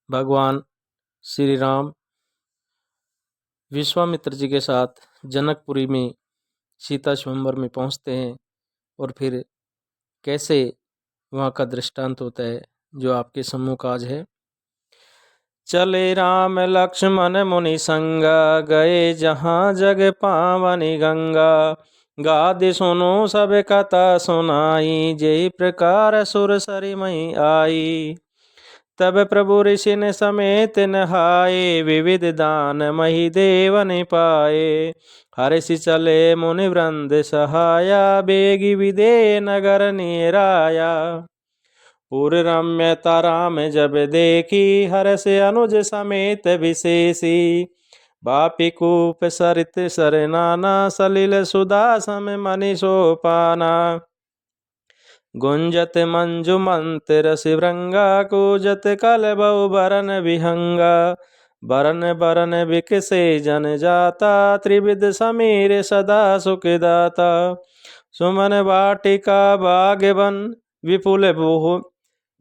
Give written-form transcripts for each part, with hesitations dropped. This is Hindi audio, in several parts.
भगवान श्री राम विश्वामित्र जी के साथ जनकपुरी में सीता स्वयंवर में पहुंचते हैं और फिर कैसे वहाँ का दृष्टांत होता है जो आपके सम्मुख आज है। चले राम लक्ष्मण मुनि संगा, गए जहाँ जग पावनी गंगा। गादि सुनो सब कथा सुनाई, जेहि प्रकार सुर सरी मई आई। तब प्रभु ऋषि ने समेत नहाए, विविध दान मही देव ने पाए। हर्षि चले मुनि वृंद सहाया, बेगी विदे नगर निराया। पुर रम्यता राम जब देखी, हर्ष अनुज समेत विशेषी। बापी कूप सरित सर नाना, सलिल सुधा सम मनि सोपाना। गुंजत मंजु मंत्र शिवरंगा, कूजत कल बहु बरन विहंगा। बरन बरन विकसे जन जाता, त्रिविध समीर सदा सुखदाता। सुमन वाटिका बागवन,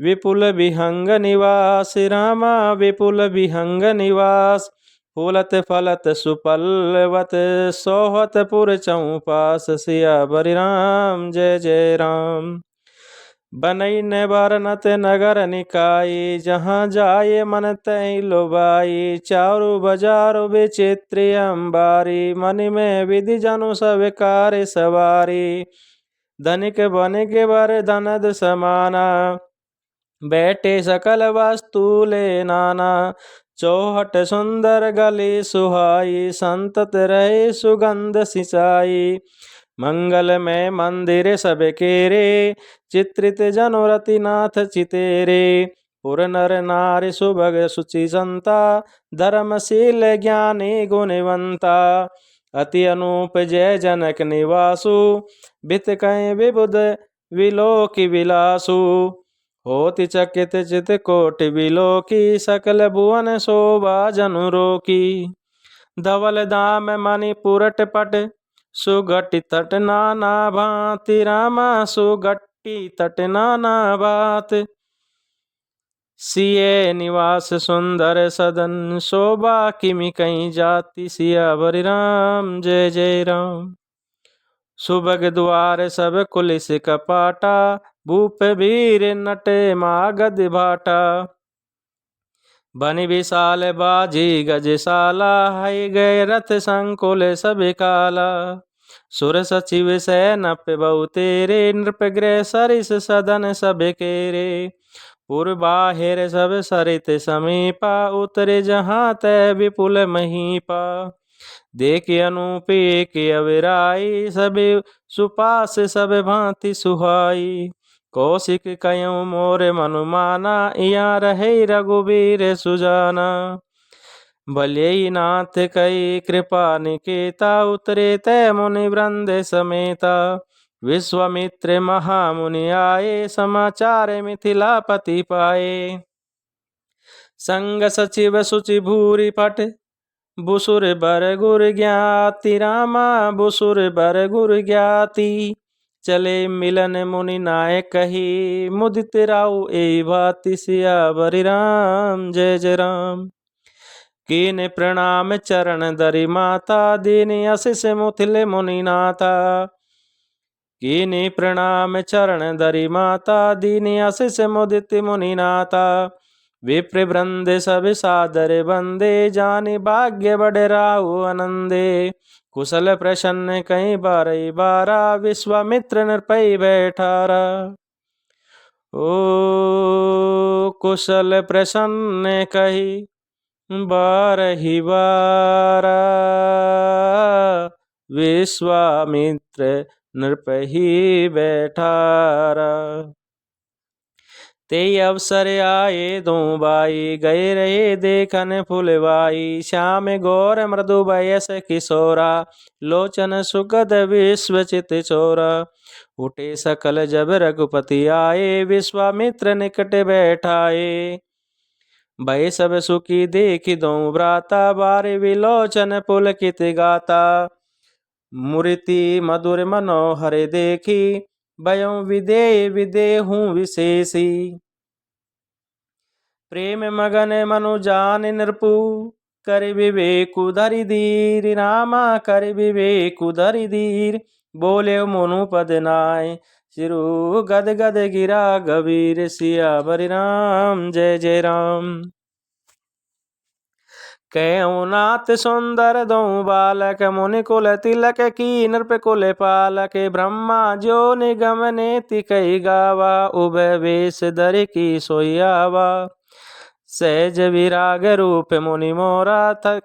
विपुल विहंग निवास। रामा विपुल विहंग निवास, फूलत फलत सुपल्लवत। सोहत पुर चौपास, सियावर राम जय जय राम। बनई न बारनत नगर निकाई, जहाँ जाए मन तय लोबाई। चारु बजारो विचित्र अंबारी, मनि में विधि जनु सब कार्य सवारी। धनिक बनिक वर धनद समाना, बैठे सकल वस्तु ले नाना। चौहट सुंदर गली सुहाई, संतत रहे सुगंध सिंचाई। मंगलमय मंदिर सब केरे, चित्रित जनोरति नाथ चितेरे। पुर नर नारी सुभग सुचि संता, धर्मशील ज्ञानी गुणवंता। अति अनूप जय जनक निवासु, बित कहीं विबुध विलोकी विलासु। होति चकित चित कोटि विलोकी, सकल भुवन शोभा जनु रोकी। धवल धाम मणि पुरट पट, सुगटि तट नाना भांति। रामा सुगटि तट नाना भात, सिए निवास सुंदर सदन। शोभा किमि कहीं जाति, सियावर राम जय जय राम। सुभग द्वार सब कुलिस कपाटा, भूप वीर नटे मागध भाटा। बनि विशाल बाजी गजशाला, हई गए रथ संकुल सब काला। सुर सचिव सैनप बहु तेरे, नृप गृह सरिस सदन सब केरे। पुर बाहिर सब सरित समीपा, उतरे जहाँ तय विपुल महीपा। देख अनूप एक अविराई, सब सुपास सब भांति सुहाई। कौशिक कयऊ मोर मनुमाना, यहाँ रहे रघुबीर सुजाना। भले नाथ कई कृपा निकेता, उतरे तय मुनि वृंद समेता। विश्वामित्र महामुनि आए, समाचार मिथिलापति पाए। संग सचिव सुचि भूरि पट, बुसुर बर गुर ज्ञाति। रामा बुसुर बर गुर ज्ञाति। चले मिलन मुनि नाय कही, मुदित राउ ए भाति। सियावर राम जय जय राम। कीन प्रणाम चरण दरि माता, दीन आशीष मुथिले मुनि नाथा। कीन प्रणाम चरण दरि माता, दीन आशीष मुदित मुनि नाथा। विप्र वृंद सब सादर बंदे, जानि भाग्य बड़ राहु आनंदे। कुशल प्रसन्न कहीं बारई बारा, विश्वामित्र नृपै बैठारा। ओ कुशल प्रसन्न कही बारही बारा, विश्वामित्र नृपहि बैठारा। ते अवसर आए दो बाई, गए रहे देखन फुलवाई। श्याम गौर मृदु बयस किशोरा, लोचन सुगध विश्वचित चोरा। उठे सकल जब रघुपति आए, विश्वामित्र निकट बैठाए। भय सब सुखी देखि दो भ्राता, बारे विलोचन पुलकित गाता। मूर्ति मधुर मनोहर देखी, भयं विदेह विदेहूँ विशेषी। प्रेम मगन मनु जान नृपु कर विवेक धरि धीर। रामा कर विवेक धरि धीर बोले मोनु पद नाय। सिरु गद गद गिरा गबीर सियावर राम जय जय राम। कहो नाथ सुंदर दो बालक मुनि कुल तिलक की नृप कुल पालक। ब्रह्मा जो निगम नेति कही गावा उभय वेश धर की सोयावा। सहज विराग रूप मुनि मोरा थक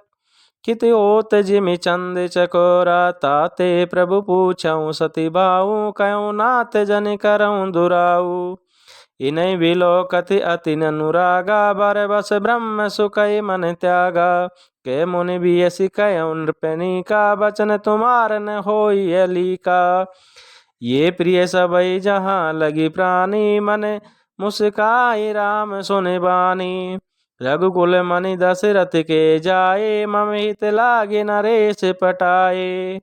कित ओत जिमि चंद चकोरा। ताते प्रभु पूछऊँ सती भाऊ कहो नाथ जन करऊँ दुराऊ। इन्हीं विलोकति अति अनुरागा बर बस ब्रह्म सुखय मन त्यागा। के मुनि बियसि कहो नृपनि का बचन तुम्हार न होई अलीका। ये प्रिय सबई जहाँ लगी प्राणी मन मुस्काई राम सुनि बानी। रघुकुल मनि दशरथ के जाए मम हित लागे नरेश पटाए।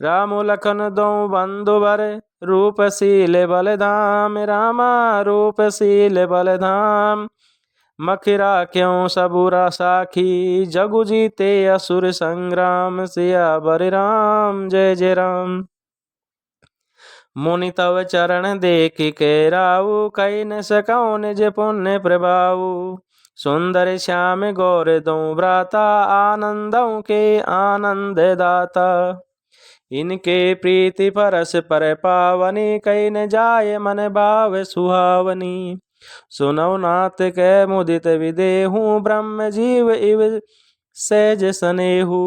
राम लखन दो बंधु बर रूपशील बलधाम। रामा रूपशील बलधाम मखिरा क्यों सबुरा साखी। जगु जीते असुर संग्राम सियावर राम जय जय राम। मुनि तव चरण देख के राऊ कई न सकौ निज पुण्य प्रभाऊ। सुंदर श्याम गौर दो भ्राता आनंदों के आनंद दाता। इनके प्रीति परस पर पावनी कई न जाय मन भाव सुहावनी। सुनौ नाथ के मुदित विदेहु ब्रह्म जीव इव सहज सनेहु।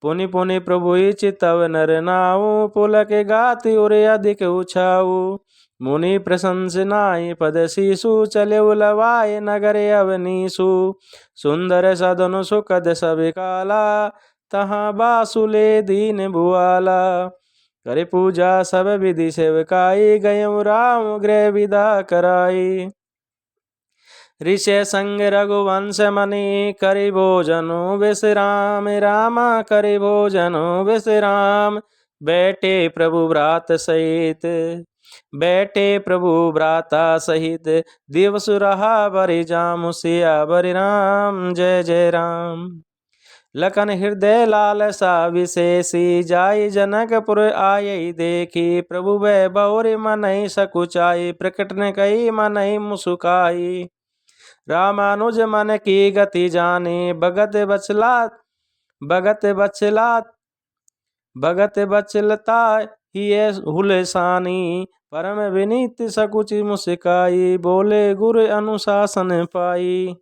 पुनि पुनि प्रभु चितव नर नाऊ पुलक गाति उर अधिक उछाऊ। मुनि प्रशंस नाई पद शीशु चले उलवाय नगर अवनीसु। सुंदर सदनु सुखद सब काला तहाँ बासुले दीन भुआला। करे पूजा सब विधि सेवकाई गयऊ राम गृह विदा कराई। ऋषि संग रघुवंश मनि करि भोजनु विश्राम। रामा करि भोजनु विश्राम बैठे प्रभु भ्रात सहित। बैठे प्रभु भ्राता सहित दिवस रहा बरि जामु सियावर राम जय जय राम। लखन हृदय लालसा विशेषी जाय जनकपुर आये देखी। प्रभु वै बौर मनहि सकुचाई प्रकट न कही मनहि मुसुकाई। रामानुज मन की गति जानी भगत बचलात भगत बचलात भगत बचलता ही हुलसानी। परम विनीत सकुचि मुस्काई बोले गुरु अनुशासन पाई।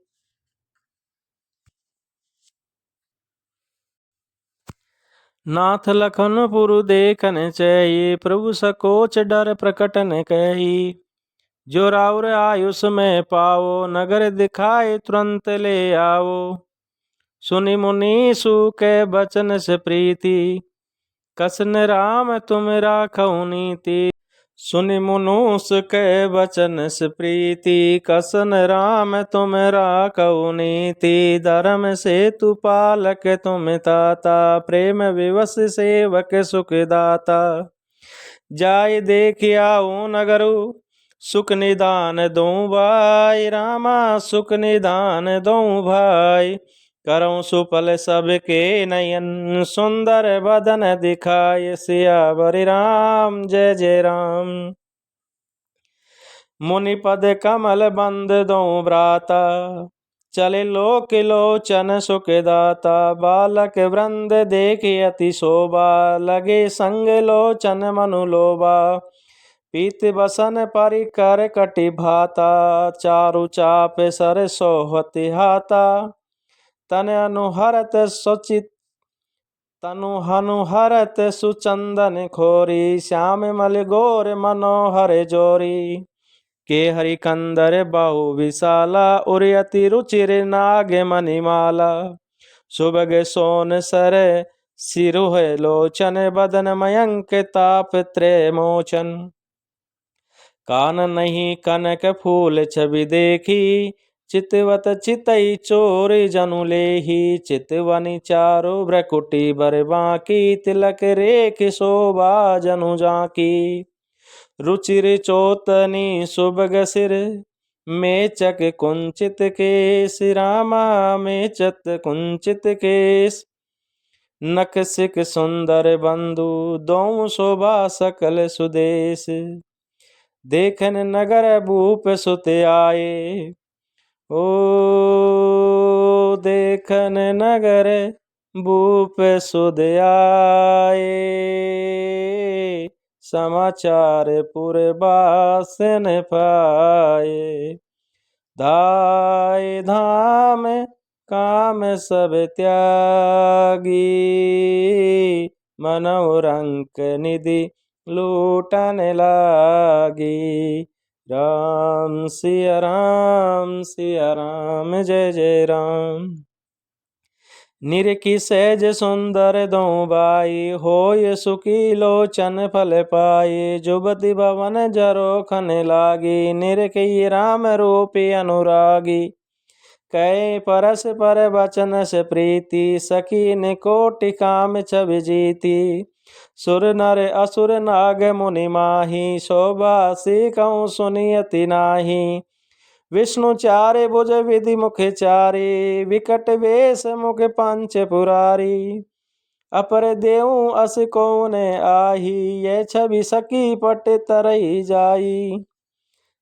नाथ लखन पुरु देखन चई प्रभु सकोच डर प्रकट न कही। जो राउर आयुष में पाओ नगर दिखाए तुरंत ले आओ। सुनि मुनि सु के बचन से प्रीति कसन राम तुम राखौ नीति। सुनि मुनुस के बचन से प्रीति कसन राम तुम राखौ नीति। धर्म से तु पालक तुम ताता प्रेम विवश सेवक सुख दाता। जाय देखियाऊ नगरु सुख निदान दो भाई। रामा सुख निदान दो भाई। करऊँ सुफल सबके नयन सुंदर बदन दिखाय सियावर राम जय जय राम। मुनि पद कमल बंद दो भ्राता चले लोक लोचन सुख दाता। बालक वृंद देखि अति शोभा लगे संग लोचन मनु लोभा। पीत बसन परिकर कटि भाता चारु चाप सर सोहति हाता। तन अनुहरत सुचित तनु हनुहरत सुचंदन खोरी। श्याम मल गोर मनोहर जोरी। के हरि कंदर बाहु विशाला उर अति रुचिर नाग मणिमाला। सुभग सोन सर सिरुह लोचन बदन मयंक ताप त्रय मोचन। कान नहीं कनक फूल छवि देखी चितवत चितई चोर जनु लेही। चितवनी चारो भ्रकुटी बर बाकी तिलक रेख शोभा जनु जाकी। रुचिर चोतनी सुबग सिर मेचक कुंचित केस रामा मेचत कुंचित केस। नख सिक सुंदर बंधु दों शोभा सकल सुदेश। देखन नगर भूप सुत आए ओ देखन नगर भूप सुध आए। समाचार पुरबासन पाए। धाय धाम काम सब त्यागी। मनोरंक निधि लूटन लागी। राम सिया राम जय जय राम। निरखी सहज सुंदर दो बाई होय सुखी लोचन फल पाए। जुबति भवन जरो खन लागी निरखी राम रूपी अनुरागी। कै परस पर बचन से प्रीति सखी ने कोटि काम छवि जीती। सुर नर असुर नाग मुनि माही शोभा सी कहूँ सुनियति नाही। विष्णु चारे भुज विधि मुख चारे विकट वेश मुख पंच पुरारी। अपर देऊ अस कौन आही ये छवि सखी पट तरई जाई।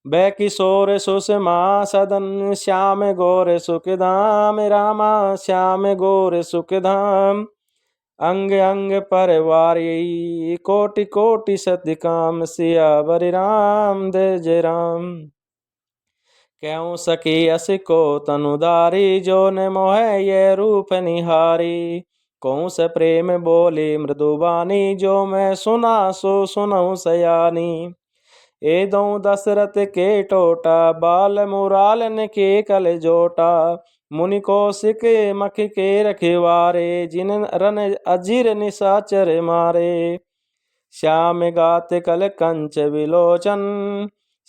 बै किशोर सुषमा सदन श्याम गौर सुखधाम रामा श्याम गौर सुखधाम। अंग अंग परवारी कोटि कोटि सत्य काम सियावर राम जय राम। क्यों सकी अस को तनुधारी जो न मोह ये रूप निहारी। कौन से प्रेम बोली मृदुबानी जो मैं सुना सो सुनऊं सयानी। ए दो दशरथ के टोटा बाल मुरालन के कल जोटा। मुनि कौशिक मख के रखवारे जिन रन अजीर निशाचर मारे। श्याम गात कल कंच विलोचन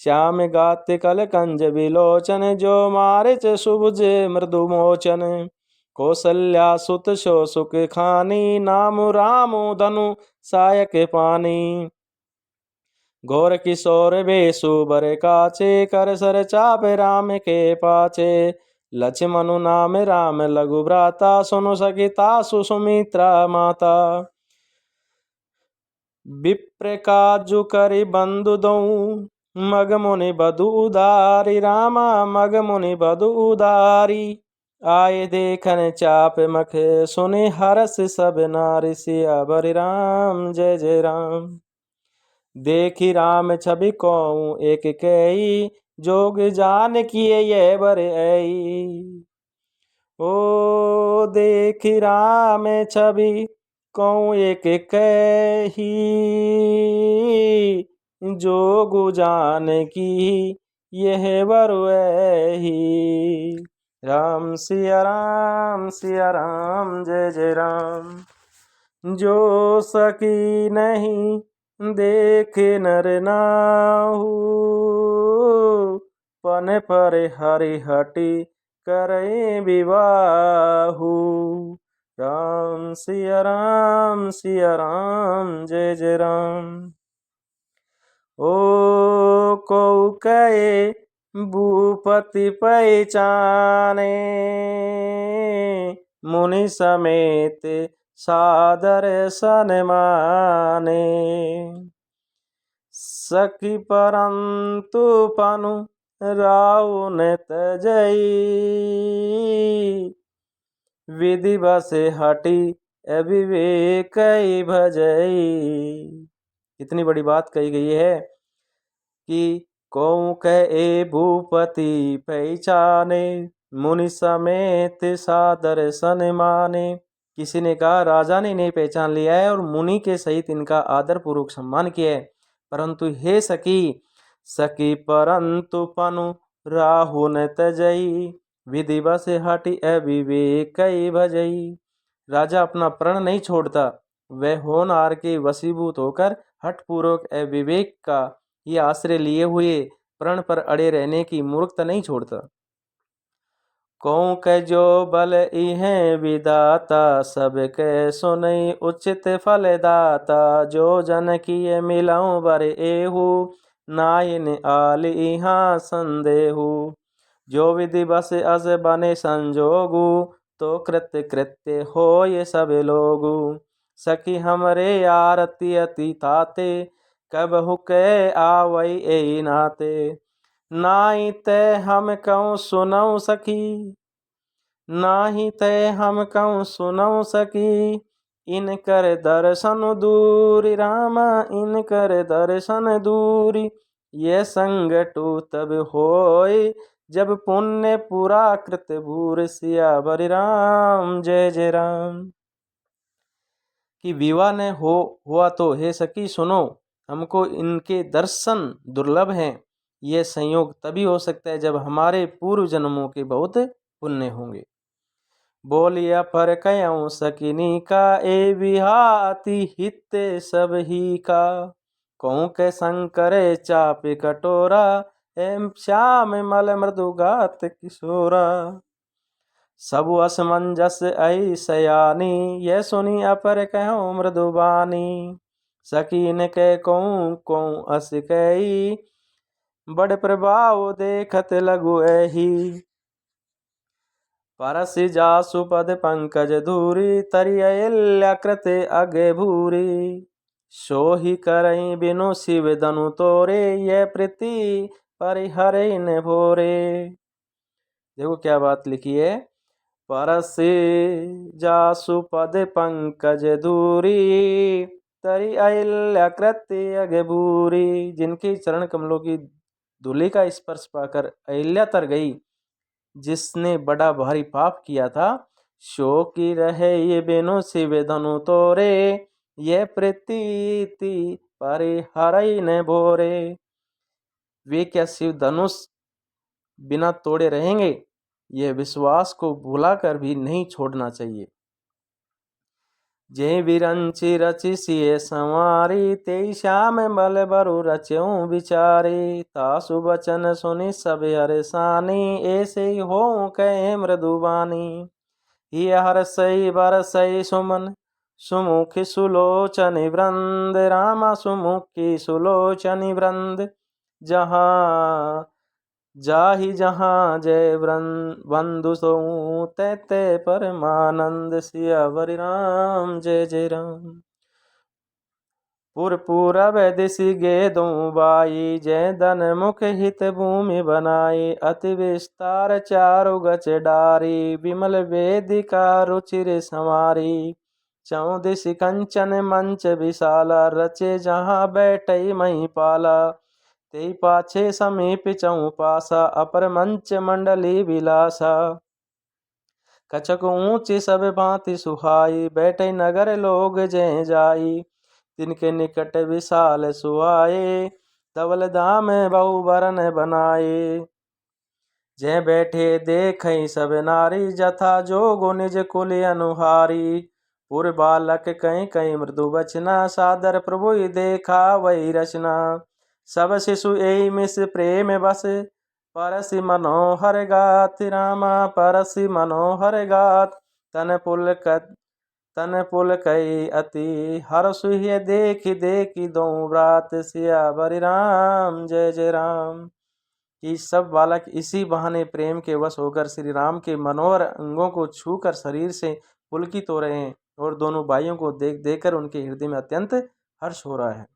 श्याम गात कल कंज विलोचन। जो मारिच सुभुज मृदु मोचन। कौसल्या सुत शो सुख खानी नाम राम धनु सायक पानी। घोर किशोर बेसु बर काचे कर सर चाप राम के पाचे। लक्ष्मणु नाम राम लघु भ्राता सुनु सखिता सुमित्रा माता। विप्र काजु करि बंधु दऊ मग मुनि बधु उदारी। रामा मग मुनि बधु उदारी। आए देखन चाप मख सुनि हरस सब नारी। सियावर राम जय जय राम। देखी राम छवि कहूँ एक कई जोग जान किए ये बर आई। ओ देखी राम छवि कहूँ एक कही जोग जान की यह बर आई। राम सिया राम जय जय राम। जो सकी नहीं देख नर नाहू पन पर हरि हटि करे विवाहू। राम सिया राम जय जय राम। ओ को कहे भूपति पहचाने मुनि समेत सादर सन्माने। सखी परंतु पनु राउ न तजई विधि बस हटी अविवेक भजई। इतनी बड़ी बात कही गई है कि कौन कहे भूपति पहचाने मुनि समेत सादर सन्माने। किसी ने कहा राजा ने नहीं पहचान लिया है और मुनि के सहित इनका आदर पूर्वक सम्मान किया है। परंतु हे सखी परंतु पनु राहु न तजई विधि बस हटि अविवेक भजई। राजा अपना प्रण नहीं छोड़ता, वह होनहार के वशीभूत होकर हठपूर्वक अविवेक का ये आश्रय लिए हुए प्रण पर अड़े रहने की मूर्खता नहीं छोड़ता। कौन कह जो बल इहें विदाता सब कह सुनई उचित फल दाता। जो जन किए मिलाऊं बर एहू नाइन आल इहाँ संदेहु। जो विधि बस अस बने संजोगु, तो कृत्य कृत्य हो ये सब लोगु। सखी हमरे आरती अति ताते, कब हुके आवई ए नाते। नाई ते हम कहूँ सुनऊ सखी, नाही ते हम कहूँ सुनऊ सखी। इन कर दर्शन दूरी रामा, इन कर दर्शन दूरी। ये संगटु तब होय, जब पुण्य पूरा कृत भूर। सियावर राम जय जय राम। कि विवाह न हुआ तो हे सखी सुनो, हमको इनके दर्शन दुर्लभ हैं। ये संयोग तभी हो सकता है जब हमारे पूर्व जन्मों के बहुत पुण्य होंगे। बोलिया पर कयऊँ सकिनी का, ए विहाति हित सब ही का। कहूँ के शंकर चाप कटोरा, एम श्याम मल मृदुगात किशोरा। सब असमंजस ऐ सयानी, यह सुनी अपर कहूँ मृदुबानी। सकीन के कहूँ अस कही, बड़ प्रभाव देखत लगु एही। परस जासु पद पंकज धूरी, तरि अहिल्याकृत अगे भूरी। सोहि करई बिनु शिव दनु तोरे, यह प्रीति परिहरे न भोरे। देखो क्या बात लिखी है। परस जासु पद पंकज धूरी, तरि अहिल्याकृत अगे भूरी। जिनके चरण कमलों की धूलि का स्पर्श पाकर अहिल्या तर गई, जिसने बड़ा भारी पाप किया था। शोकी रहे ये बेनो शिव धनु तोरे, ये प्रीति परिहरई न भोरे। वे क्या शिव धनुष बिना तोड़े रहेंगे? यह विश्वास को भुलाकर भी नहीं छोड़ना चाहिए। जय विरंचि रचि सिय संवारी, ते श्याम बल बरु रच्यऊ विचारी। तासु बचन सुनि सब हरसानी, ऐसे हो कहे मृदुबानी। ही हरसई बरसई सुमन, सुमुखी सुलोचनि वृंद। रामा सुमुखी सुलोचनि वृंद, जहाँ जाहि जहाँ जय बंधु सो, ते परमानंद। सियावर राम जय जय राम। पूरब दिशि गे दो बाई, जय धन मुख हित भूमि बनाई। अति विस्तार चारु गच डारी, विमल वेदिका रुचिर संवारी। चौदिश कंचन मंच विशाला, रचे जहाँ बैठई मही पाला। ते पाछे समीप चौपासा, अपर मंच मंडली विलासा। कछक ऊंची सब भांति सुहाई, बैठे नगर लोग जय जाई। तिनके निकट विशाल सुहाए, धवल धाम बहु बरन बनाए। जय बैठे देखई सब नारी, जथा जोगो निज कुल अनुहारी। पुर बालक कहीं कहीं मृदु बचना, सादर प्रभु देखा वही रचना। सब शिशु एहि मिस प्रेम बस, परसि मनोहर गात। रामा परसि मनोहर गात, तन पुल कई अति हर्षु। देखि देखि दो व्रात, सियावर राम जय जय राम। कि सब बालक इसी बहाने प्रेम के वश होकर श्री राम के मनोहर अंगों को छूकर शरीर से पुलकित हो रहे हैं, और दोनों भाइयों को देख देखकर उनके हृदय में अत्यंत हर्ष हो रहा है।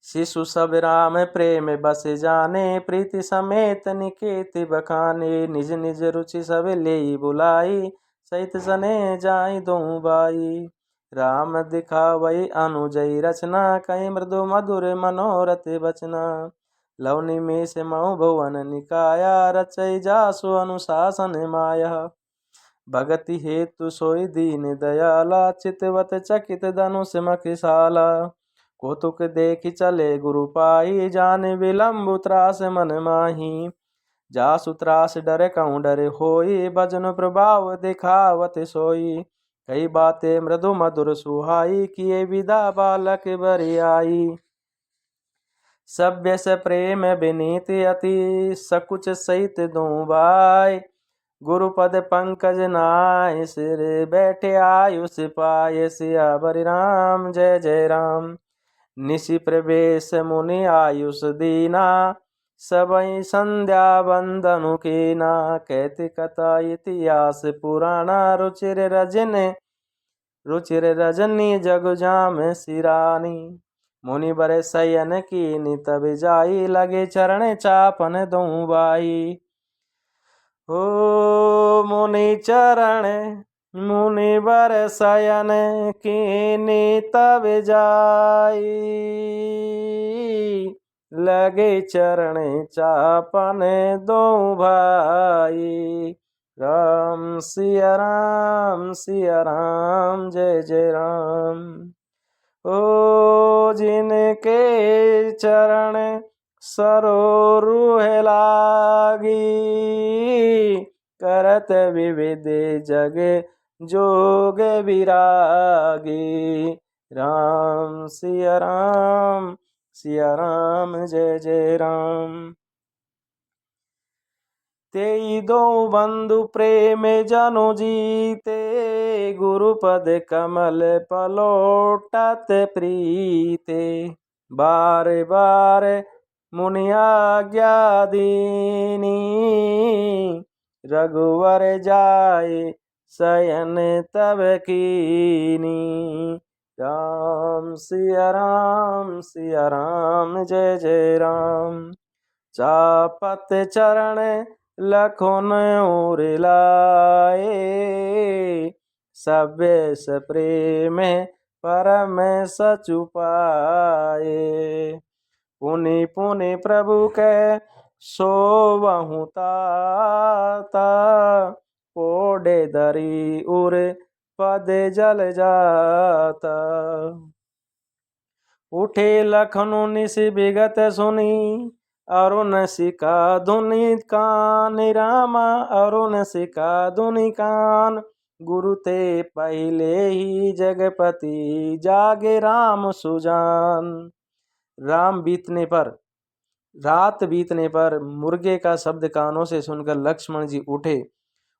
शिशु सब राम प्रेम बस जाने, प्रीति समेत निकेत बखाने। निज निज रुचि सब ले बुलाई, सहित सने जाई दो बाई। राम दिखावई अनुजई रचना, कहीं मृदु मधुर मनोरथ बचना। लवनी में से मऊ भुवन निकाया, रचई जासु अनुशासन माया। भगति हेतु सोई दीन दयाला, चितवत चकित धनुष मखिशाला। कौतुक देखि चले गुरु पाई, जाने विलंब त्रास मन माही। जासु त्रास डर कहूँ डर होई, भजन प्रभाव दिखावत सोई। कई बातें मृदु मधुर सुहाई, किए विदा बालक बरियाई। सभ्य से प्रेम विनीत अति, सकुच सहित दो भाई। गुरुपद पंकज नाय, सिर बैठे आयुष पाए। सियावर राम जय जय राम। निशि प्रवेश मुनि आयुष दीना, सबई संध्या बंदनु कीना। कहती कथा इतिहास पुराना, रुचिर रजनी जग जाम सिरानी। मुनि बर शयन कीनी तब जाई, लगे चरण चापन दऊ बाई। ओ मुनि बर शयन कीनी तब जाई, लगे चरण चापन दो भाई। राम सिया राम जय जय राम। ओ जिनके चरण सरोरुह लागी, करत विविध जग जोग विरागी। राम सिया राम जय जय राम। तेई दो बंधु प्रेम जनु जीते, गुरुपद कमल पलोटत प्रीते। बार बार मुनि आज्ञा दीनी, रघुवर जाए शयन तब कीनी। राम सिया राम जय जय राम। चापत चरण लखन उर लाए, सभ्य प्रेम परम सचु पाए। पुनि पुनि प्रभु के सोवहु ताता, पोडे धरी उर पद जल जाता। उठे लखनु निश विगत सुनी, अरुण सिका धुनि कान। रामा अरुण सिका धुनि कान, गुरु ते पहले ही जगपति जागे राम सुजान। रात बीतने पर मुर्गे का शब्द कानों से सुनकर लक्ष्मण जी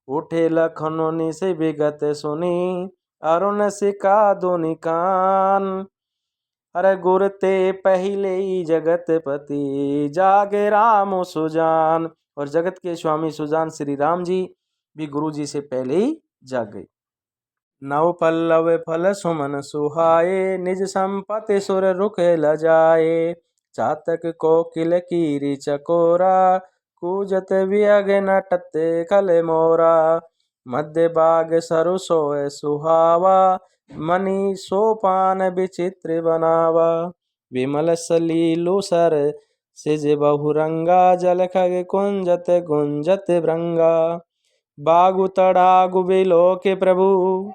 उठे लखनऊ से विगत सुनी, अरुण सिका धुनि कान। अरे गुर ते पहले ही जगतपति जागे राम सुजान। और जगत के स्वामी सुजान श्री राम जी भी गुरु जी से पहले ही जाग गए। नव पल्लव फल सुमन सुहाए, निज संपत्ति सुर रुख लजाए। चातक कोकिल कीरी चकोरा, कूजत वियग नटत खल मोरा। मध्य बाग सरु सोय सुहावा, मणि सोपान विचित्र बनावा। विमल सलीलु सर सिज बहुरंगा, जल खग कुंजत गुंजत भृंगा। बागु तड़ागु बिलो के प्रभु,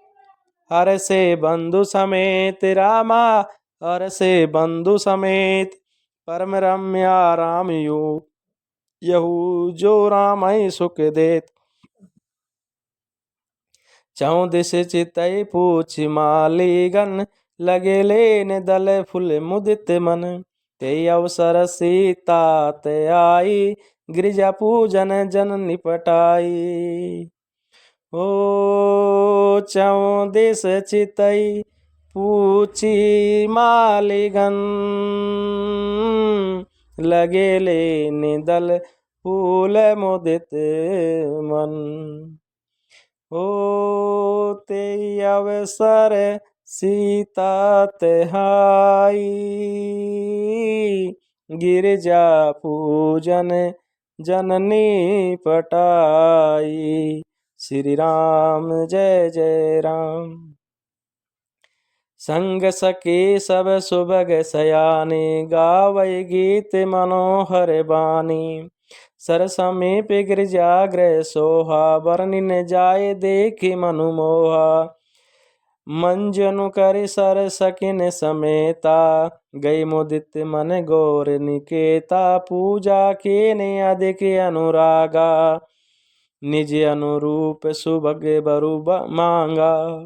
हर से बंधु समेत। रामा हर से बंधु समेत, परम रम्या राम यहू जो राम सुख देत। चौं दिश चितई पूछ मालीगन, लगे लेन दल फुल मुदित मन। ते अवसर सीता ते आई, गिरिजा पूजन जन निपटाई। ओ चौं दिश चितई पूछी मालीगन, लगे लेन दल फूल मुदित मन। ओ ते अवसर सीता तेहाई, गिरजा पूजन जननी पटाई। श्री राम जय जय राम। संग सके सब सुभग सयाने, गावै गीत मनोहर बानी। सर समीप गिरजाग्रह सोहा, बरनिन जाय देखि मनु मोहा। मंजनु कर सर सकिन समेता, गई मुदित मन गौर निकेता। पूजा के ने अधिक अनुरागा, निज अनुरूप सुभग बरु मांगा।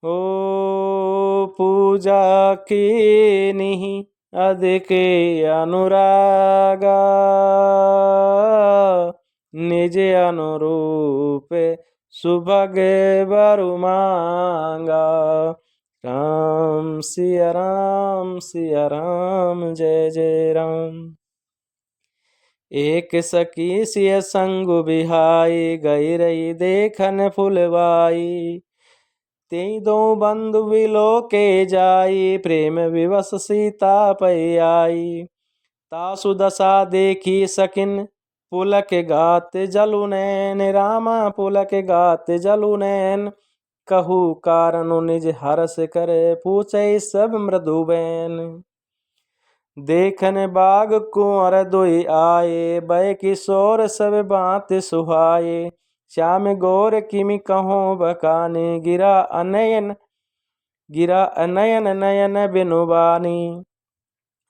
ओ पूजा के निहि अधिक अनुरागा, निज अनुरूप सुभग बरु मांगा। राम सिया राम सिया राम, जय जय राम। एक सखी सिय संग बिहाई, गई रही देखन फुलवाई। तेई दो बंधु विलो के जाई, प्रेम विवश सीता पै आई। तासु दशा देखी सकिन, पुलक गात जलु नैन, रामा पुलक गात जलु नैन। कहू कारण निज हरस करे, पूछे सब मृदु बैन। देखन बाग कुंवर दुई आए, बै किशोर सब बात सुहाए। श्याम गोर किमि कहो बकानी, गिरा अनयन नयन बिनुबानी।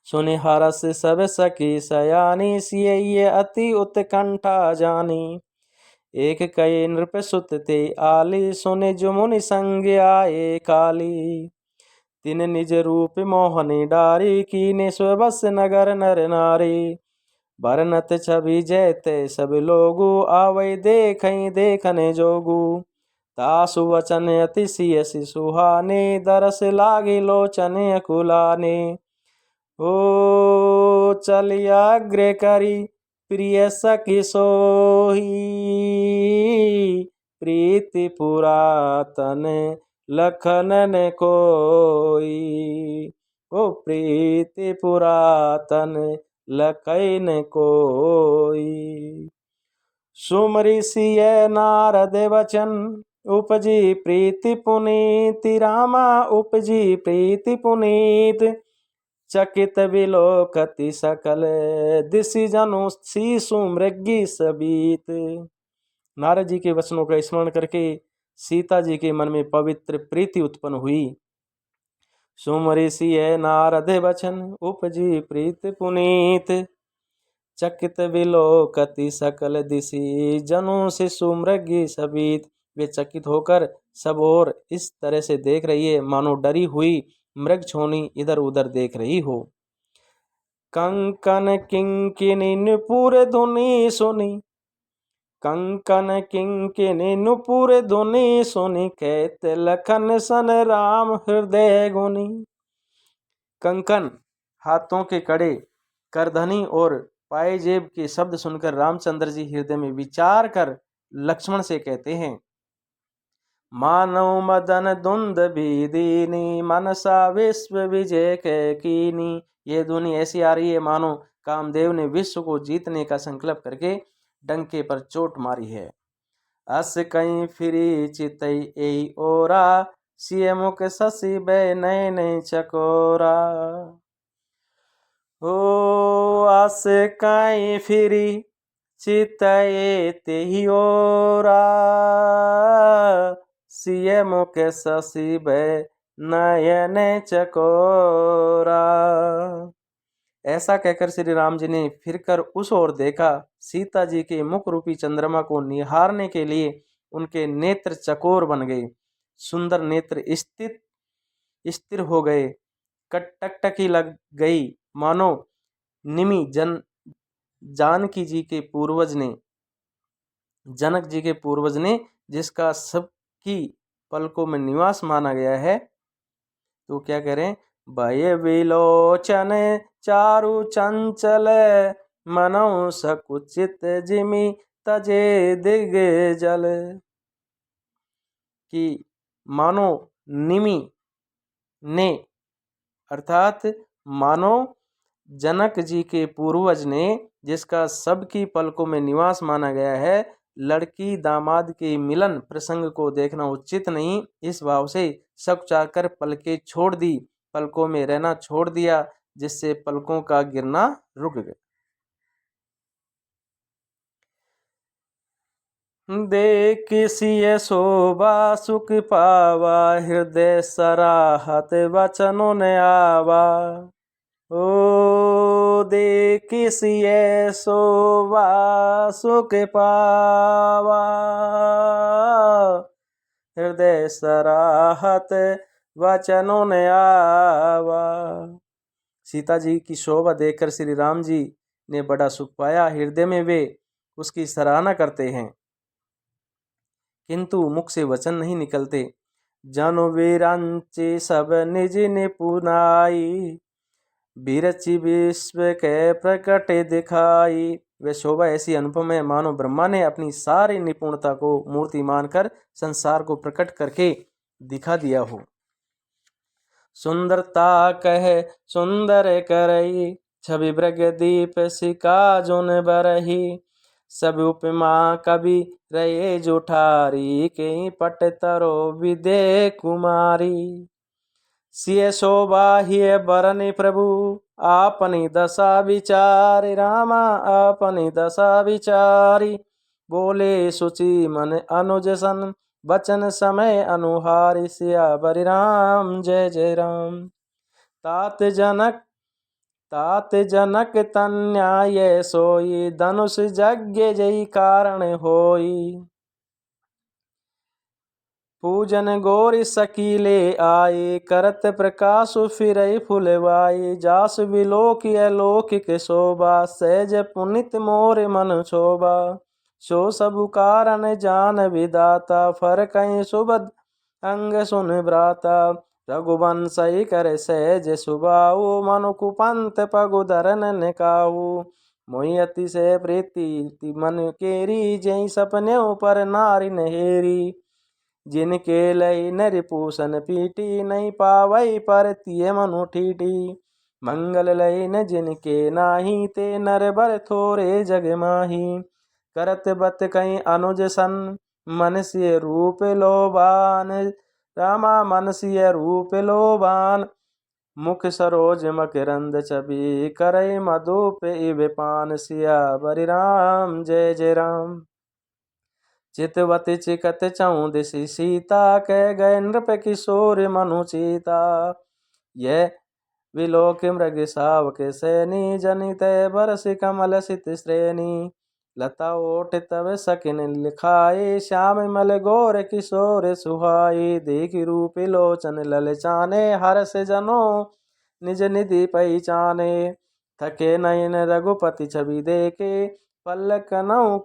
सुनि हरस सब सखी सयानी, सिय अति उत्कंठा जानी। एक कई नृप सुत ते आली, सुनि जुमुनि संग आए काली। तिन निज रूप मोहनी डारी, कीने स्वबस नगर नर नारी। भरनत छवि जैते सब लोगु, आवै देखई देखने जोगु। तासु वचन अतिशय सुहाने, दरस लागी लोचन अकुलाने। ओ चलियाग्र करी प्रिय सखी सोही, प्रीति पुरातन लखनन कोई। ओ प्रीति पुरातन लखन कोई। सुमरि सिय नारद वचन, उपजी प्रीति पुनीत। रामा उपजी प्रीति पुनीत। चकित विलोकति सकल, दिशि जनु शीशु मृगी सबीत। नारद जी के वचनों का स्मरण करके सीता जी के मन में पवित्र प्रीति उत्पन्न हुई। सुमरि सिय नारद वचन, उपजी प्रीति पुनीत। चकित विलोकति सकल, दिशि जनु शिशु मृगी सबीत। वे चकित होकर सब और इस तरह से देख रही है, मानो डरी हुई मृग छोनी इधर उधर देख रही हो। कंकन किंकिनी नुपुर धुनि सुनी, कंकन किंकिनी नुपुर धुनि सुनी। कहते लखन सन राम हृदय गुनी। कंकन हाथों के कड़े, करधनी और पायजेब के शब्द सुनकर रामचंद्र जी हृदय में विचार कर लक्ष्मण से कहते हैं, मानव मदन धुंध दीनी, मनसा विश्व विजय के कीनी। ये ध्वनि ऐसी आ रही है मानो कामदेव ने विश्व को जीतने का संकल्प करके डंके पर चोट मारी है। अस कहीं फिरी चितई एई ओरा, सिय मुख शशि बै नयन चकोरा। ओ अस कहीं फिरी चितई तेहि ओरा, सिय मुख शशि बै नयन चकोरा। ऐसा कहकर श्री राम जी ने फिरकर उस ओर देखा। सीता जी के मुख रूपी चंद्रमा को निहारने के लिए उनके नेत्र चकोर बन गए, सुंदर नेत्र स्थिर हो गए, टकटकी लग गई, मानो निमि जानकी जी के पूर्वज ने, जनक जी के पूर्वज ने, जिसका सबकी पलकों में निवास माना गया है। तो क्या कह रहे हैं, भय विलोचन चारु चंचल, मनौ सकुचित जिमि तजे दिग्जल। कि मानो निमि ने, अर्थात मानो जनक जी के पूर्वज ने, जिसका सबकी पलकों में निवास माना गया है, लड़की दामाद के मिलन प्रसंग को देखना उचित नहीं, इस भाव से सब चाहकर पलकें छोड़ दी, पलकों में रहना छोड़ दिया, जिससे पलकों का गिरना रुक गया। देख सिय शोभा सुख पावा, हृदय सराहत वचनों ने आवा। ओ देख सिय शोभा सुख पावा, हृदय सराहत वचनों ने आवा। सीता जी की शोभा देखकर श्री राम जी ने बड़ा सुख पाया, हृदय में वे उसकी सराहना करते हैं, किंतु मुख से वचन नहीं निकलते। जनु विरंचि सब निज निपुनाई, बिरचि विश्व के प्रकट दिखाई। वे शोभा ऐसी अनुपम है मानो ब्रह्मा ने अपनी सारी निपुणता को मूर्ति मानकर संसार को प्रकट करके दिखा दिया हो। सुंदरता कह सुंदर करई, छवि ब्रगदीप सिका जुन बरही। सब उपमा कवि रहे जुठारी, के पट तरो विदे कुमारी। सिय शोभा हिय बरनि प्रभु, आपनी दशा विचारि। रामा आपनी दशा विचारी, बोले सुचि मन अनुज सन। बचन समय अनुहारी, सियावर राम जय जय राम। तात जनक तन्याय सोई, धनुष यज्ञ जय कारण होई। पूजन गौरी सकीले आए, करत प्रकाश फिरई फुलवाई। जास विलोक अलौकिक शोभा, सहज पुनित मोर मन शोभा। सो सब कारण जान विदाता, फर कहीं सुबद अंग सुन भ्राता। रघुवंशई कर सहज सुभाऊ, मनु कुपंत पगु धरन निकाऊ। मोहि अतिशय प्रीति मन केरी, जय सपने पर नारी नहेरी। जिनके लई नर पूषण पीटी, नहीं पावई पर तिय मनु ठीठी। मंगल लई न जिनके नाही, ते नर बर थोरे जग माही। करत बत कहीं अनुज सन, मन सिय रूप लोबान। रामा मन सिय रूप लोबान, मुख सरोज मकरंद छवि। करई मधुप इव पान, सियावर राम जय जय राम। चितवती चिकत चौदसी सीता, कह गए नृप किशोर मनु चीता। यह विलोक मृग सावक सैनी, जनित बरस कमल सित श्रेणी। लता ओट तब सकिन लिखाए, श्याम मल गौर किशोर सुहाई। देख रूप लोचन ललचाने, हरस जनो निज निधि पहचाने। थके नयन रघुपति छवि देखे, पल्लक नौ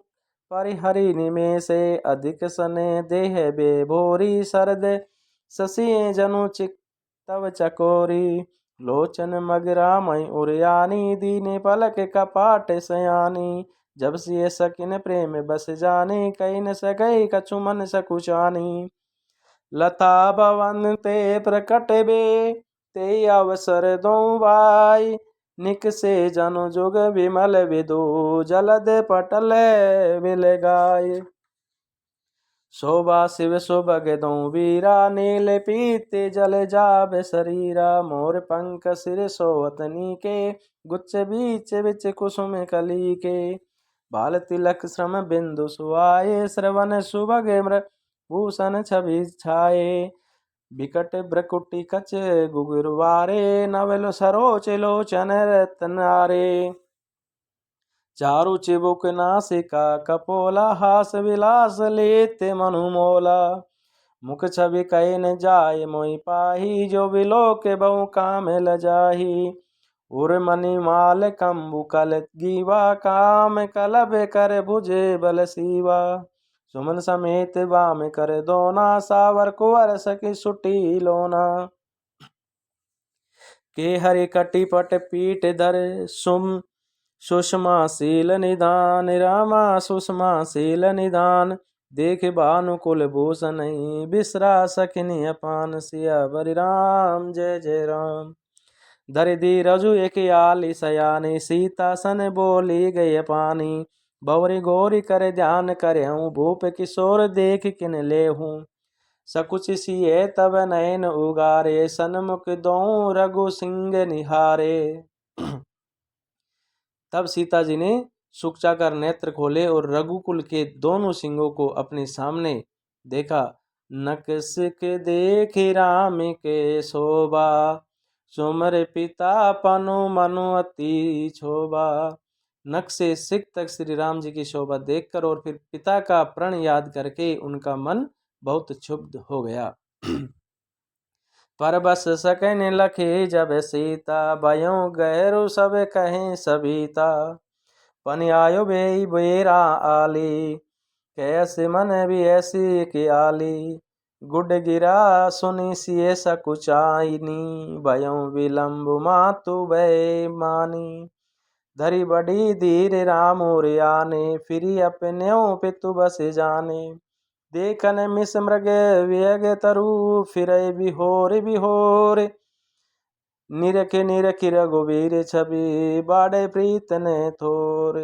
परिहरि निमेषे। अधिक सने देह बेभोरी, शरद शशि जनु चिक तव चकोरी। लोचन मगरामय उरयानी, दीने पलक कपाट सयानी। जब सिय सकिन प्रेम बस जाने, कहीं न सकई कछु मन सकुचानी। लता भवन ते प्रकट बे, ते अवसर दो भाई। निक से जनु जुग विमल विदु, जलद पटल बिल गाय। शोभा शिव सुभग दो वीरा, नील पीते जल जाब शरीरा। मोर पंख सिर सोवतनी के, गुच्छ बीच बिच कुसुम कली के। बाल तिलक श्रम बिंदु सुआए, श्रवण सुभग भूषण छवि छाए। बिकट ब्रकुटी कच गुगुरवारे, नवल सरोच लोचन रत्नारे। चारु चिबुक नासिका कपोला, हास विलास लेते मनु मोला। मुख छवि कहे न जाय मोहि पाही, जो विलोक बहु काम लजाही। उर मणि माल कंबु कल गीवा, काम कलब कर भुजे बल सीवा। सुमन समेत वाम कर दोना, सावर कुंवर सखी सुटी लोना। के हरि कटिपट पीठ धर सुषमा शील निधान। रामा सुषमा शील निधान, देख भानुकुल भूषण। बिसरा सखिनी अपान, सियावर राम जय जय राम। धरि धीरजु एक आली सयानी, सीता सन बोली गय पानी। बवरी गौरी कर ध्यान करहूँ, भूप किशोर देख किन लेहूँ। सकुच सिए तब नयन उगारे, सन्मुख दो रघु सिंह निहारे। तब सीता जी ने सुकचा कर नेत्र खोले और रघुकुल के दोनों सिंहों को अपने सामने देखा। नकस के देख राम के शोभा, सुमर पिता पनु मनु अति शोभा। नक से सिक तक श्री राम जी की शोभा देखकर और फिर पिता का प्रण याद करके उनका मन बहुत क्षुब्ध हो गया। पर बस सकन लखे जब सीता, भयो गैरु सब कहें सभीता। पन आयो बेरा आली, कैसे मन भी ऐसी की आली। गुड गिरा सुनी सिए सकुचाइनी, भयं विलंब मातु भय मानी। धरी बड़ी धीर राम आने, फिरी अपन्यों पितु बस जाने। देखन मिस मृग व्यग तरु, फिरे बिहोर बिहोर। निरख रघुवीर छवि, बाड़े प्रीत ने थोर।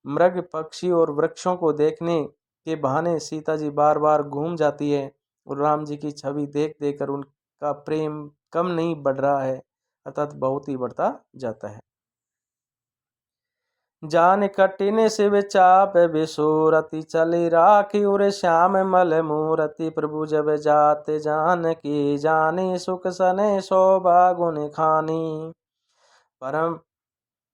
मृग पक्षी और वृक्षों को देखने के बहाने सीता जी बार बार घूम जाती है और राम जी की छवि देख देख कर उनका प्रेम कम नहीं बढ़ रहा है, अर्थात बहुत ही बढ़ता जाता है। जान कटिन शिव चाप बिसुरति, चली राखी उर श्याम मल मूरति। प्रभु जब जाते जान की जानी, सुख सने शोभा गुण खानी। परम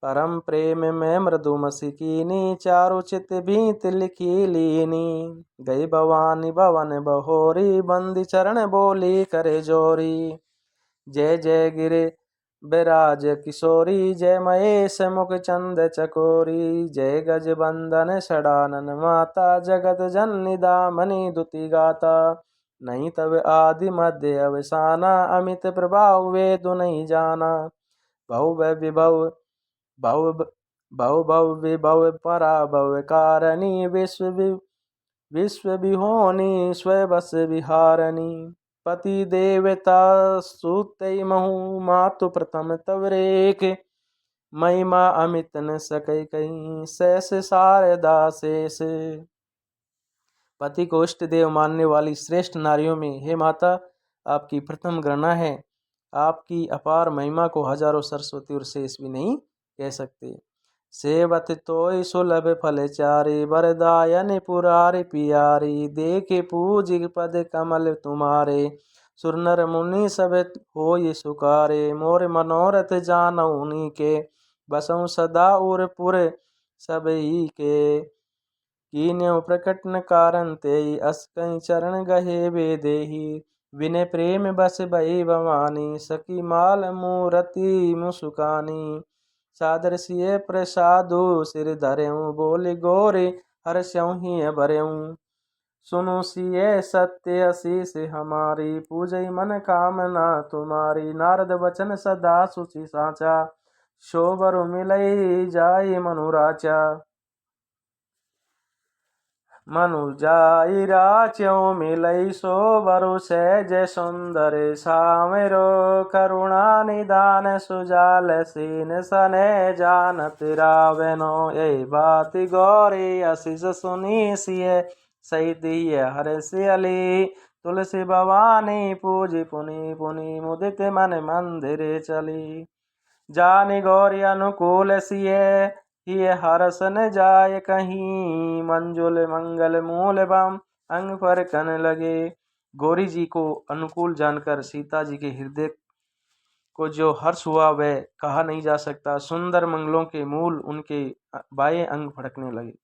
परम प्रेम में मृदु मसिकीनी, चारु चित भीत लिखी लीनी। गई भवानी भवन बहोरी, बंदी चरण बोली करे जोरी। जय जय गिरे बिराज किशोरी, जय महेश मुख चंद चकोरी। जय गज बंदन षडानन माता, जगत जननी दामनी दुति गाता। नहीं तब आदि मध्य अवसाना, अमित प्रभाव वेदु नहीं जाना। बहु विभव भव भव भव विभव पराभव कारणि, विश्व विहोनी स्वबस विहारणी। पति देवता सुतै महु, मातु प्रथम तव रेख। महिमा अमित न सकै कहीं, सहस शारदा शेष। पति को इष्ट देव मानने वाली श्रेष्ठ नारियों में हे माता आपकी प्रथम गणना है। आपकी अपार महिमा को हजारों सरस्वती और शेष भी नहीं कह सकते। सेवत तोय सुलभ फल चारी, वरदायन पुरारी पियारी। देखे पूज पद कमल तुम्हारे, सुर नर मुनि सब होय सुकारे। मोर मनोरथ जानऊ नीके, बसऊँ सदा उर पुर सब ही के। कीन्यौ प्रकट न कारण तेई, अस कहीं चरण गहे वे देही। विनय प्रेम बस भई भवानी, सखी माल मूरति मुसुकानी। सादर सिए प्रसादु सिर धरेऊँ, बोली गोरे हर्षऊँ ही भरेऊँ। सुनु सिए सत्य असीस हमारी, पूजई मन कामना तुम्हारी। नारद वचन सदा सुचि साचा, शोभरु मिलई जाय मनुराचा। मनु जाई राच्यों मिलई, शोभरु सहज सुंदर सामरो। करुणा निदान सुजाल सीन, सने जानत रावनो। यही बात गौरी असीस सुनी सिए, सही दिय हर्ष अली। तुलसी भवानी पूजी पुनि पुनि, मुदित मन मंदिर चली। जानि गौरी अनुकूल सिए, ये हरस न जाय कहीं। मंजुल मंगल मूल बम, अंग पर कन लगे। गौरी जी को अनुकूल जानकर सीता जी के हृदय को जो हर्ष हुआ वह कहा नहीं जा सकता। सुंदर मंगलों के मूल उनके बाएं अंग फड़कने लगे।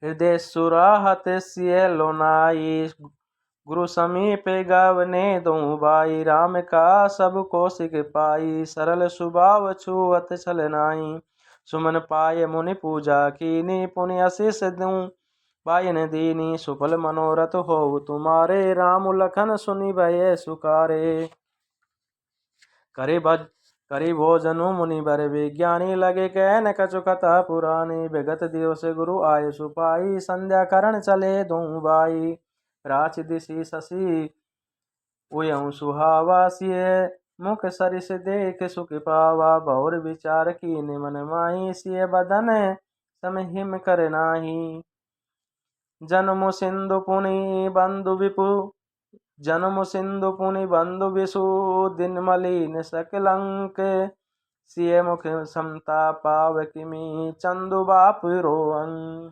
हृदय सुराहत सिय लोनाई, गुरु समीप गवने दो बाई। राम का सब कौशिक पाई, सरल स्वभाव छुअत छल नाई। सुमन पाय मुनि पूजा कीनी, पुनि आशीष दूं बायन दीनी। सुफल मनोरथ हो तुम्हारे, राम लखन सुनि भय सुकारे। करी भोजनु मुनि बर विज्ञानी, लगे कहन कछु कथा पुरानी। विगत दिवस गुरु आय सुपाई, संध्या करण चले दूं बाई। राच दिशि शशि उयं सुहावा, सिय मुख सरिस देख सुख पावा। भौर विचार कीन मन माही, सिय बदन सम हिम कर नाही। जन्म सिंधु पुनि बंधु विपु, जन्म सिंधु पुनि बंधु विषु। दिन मलिन सकलंक, सिय मुख समता पाव किमी। चंदु बाप रोअं,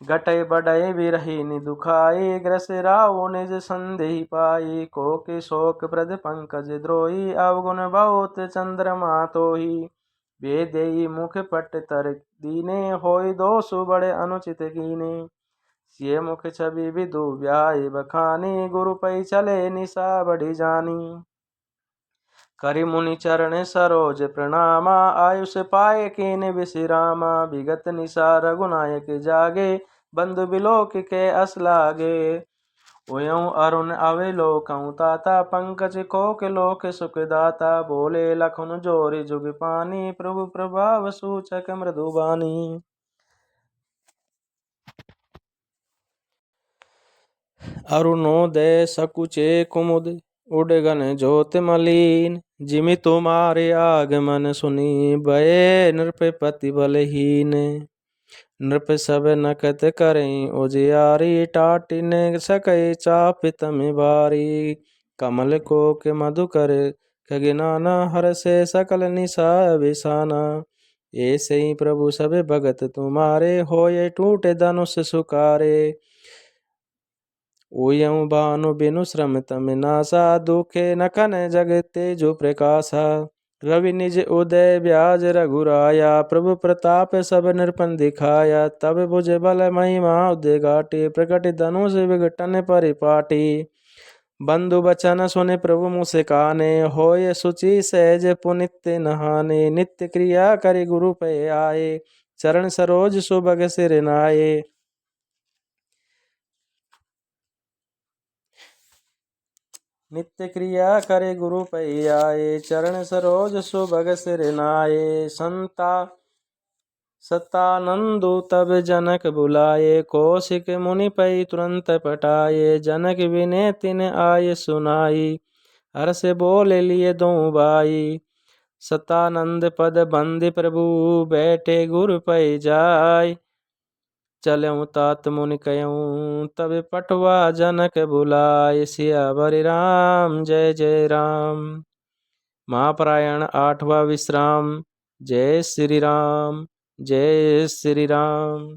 घटय बढ़य विरहिनी दुखाई। ग्रस राव निज संदेहि पाई, को के शोक प्रद पंकज द्रोही। अवगुण बहुत चंद्रमा तोही, बेदेई मुख पट तर दीने। होय दोष बड़े अनुचित कीने, सिय मुख छवि विदु व्याय बखानी। गुरु पै चले निशा बढ़ी जानी। करि मुनि चरण सरोज प्रणामा, आयुष पाए कीन विश्रामा। विगत निशा रघुनायक जागे, बंधु बिलोक के अस लागे। ओयं अरुण अविलोकं ताता पंकज कोक लोक सुखदाता। बोले लखन जोरी जुग पानी प्रभु प्रभाव सूचक मृदुबानी। अरुणोदय सकुचे कुमुद उडगन ज्योति मलिन। जिमि तुम्हारे आगमन सुनी भये नृपति बलहीन। नृप सब नकत करें उजियारी टाटी ने सकै चाप तम बारी। कमल कोक मधुकर खगनाना हर से सकल निशा विसाना। ऐसे ही प्रभु सब भगत तुम्हारे होए टूटे धनुष सुकारे। ओयं भानु बिनु श्रम तम नासा दुखे नखन जग तेजो प्रकाशा। रवि निज उदय ब्याज रघुराया प्रभु प्रताप सब निरपन दिखाया। तब भुज बल महिमा उदय घाटी प्रकट धनुष विघटन परिपाटी। बंधु बचन सुने प्रभु मुझसे काने होय सुचि सहज पुनित नहाने। नित्य क्रिया करि गुरु पे आए चरण सरोज सुभग सिर नाये। नित्य क्रिया करे गुरु पै आए चरण सरोज सुभग सिर नाये। संता सतानंदु तब जनक बुलाए कौशिक मुनि पै तुरंत पटाए। जनक विने तिन आय सुनाई हर्ष बोले लिए दो बाई। सतानंद पद बंदि प्रभु बैठे गुरु पै जाय। चलऊँ तात मुनि कयऊँ तब पटवा जनक बुलाय। सियावर राम जय जय राम। महापारायण 8वां विश्राम। जय श्री राम जय श्री राम।